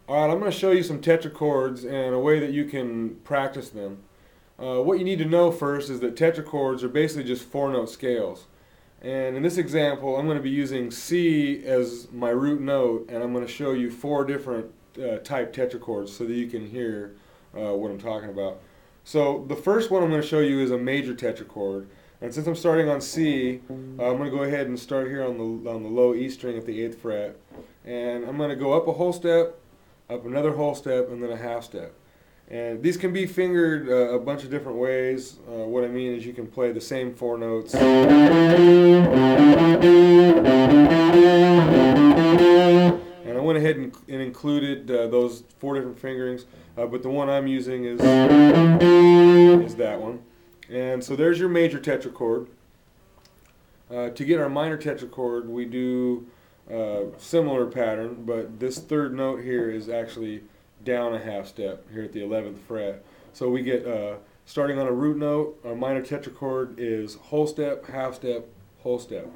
Alright, I'm going to show you some tetrachords and a way that you can practice them. What you need to know first is that tetrachords are basically just 4-note scales. And in this example, I'm going to be using C as my root note, and I'm going to show you 4 different type tetrachords so that you can hear what I'm talking about. So the first one I'm going to show you is a major tetrachord. And since I'm starting on C, I'm going to go ahead and start here on the low E string at the 8th fret. And I'm going to go up a whole step, up another whole step, and then a half step. And these can be fingered a bunch of different ways. What I mean is you can play the same 4 notes. And I went ahead and included those 4 different fingerings, but the one I'm using is that one. And so there's your major tetrachord. To get our minor tetrachord, we do similar pattern, but this 3rd note here is actually down a half step here at the 11th fret. So we get, starting on a root note, our minor tetrachord is whole step, half step, whole step.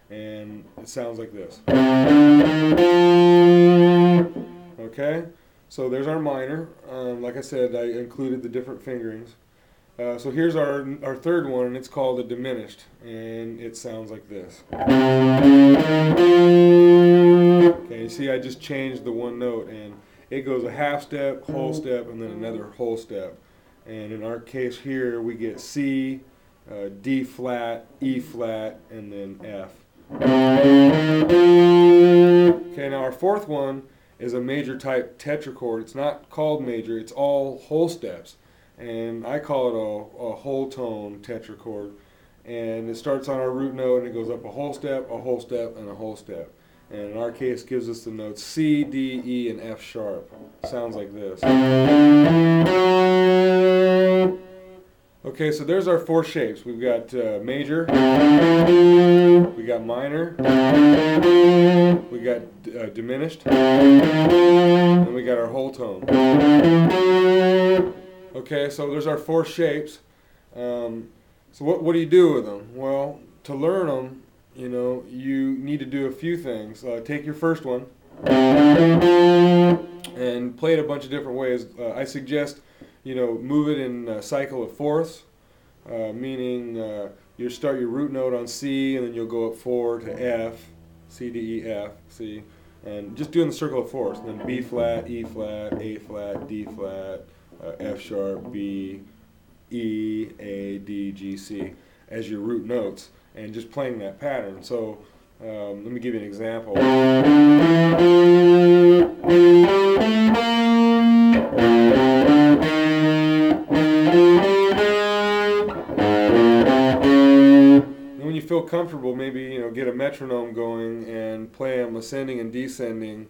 And it sounds like this. Okay? So there's our minor. Like I said, I included the different fingerings. So here's our 3rd one, and it's called a diminished, and it sounds like this. Okay, you see I just changed the 1 note, and it goes a half step, whole step, and then another whole step. And in our case here, we get C, D flat, E flat, and then F. Okay, now our 4th one is a major type tetrachord. It's not called major, it's all whole steps. And I call it a whole tone tetrachord. And it starts on our root note and it goes up a whole step, and a whole step. And in our case gives us the notes C, D, E, and F sharp. Sounds like this. Okay, so there's our 4 shapes. We've got major, we got minor, we got diminished, and we got our whole tone. Okay, so there's our 4 shapes. So what do you do with them? Well, to learn them, you know, you need to do a few things. Take your first one and play it a bunch of different ways. I suggest, you know, move it in a cycle of fourths, meaning you start your root note on C and then you'll go up 4 to F, C, D, E, F, C, and just doing the circle of fourths. And then B flat, E flat, A flat, D flat, F sharp, B, E, A, D, G, C as your root notes, and just playing that pattern. So let me give you an example. And when you feel comfortable, maybe, you know, get a metronome going and play them ascending and descending,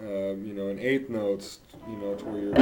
you know, in 8th notes, you know, to where you're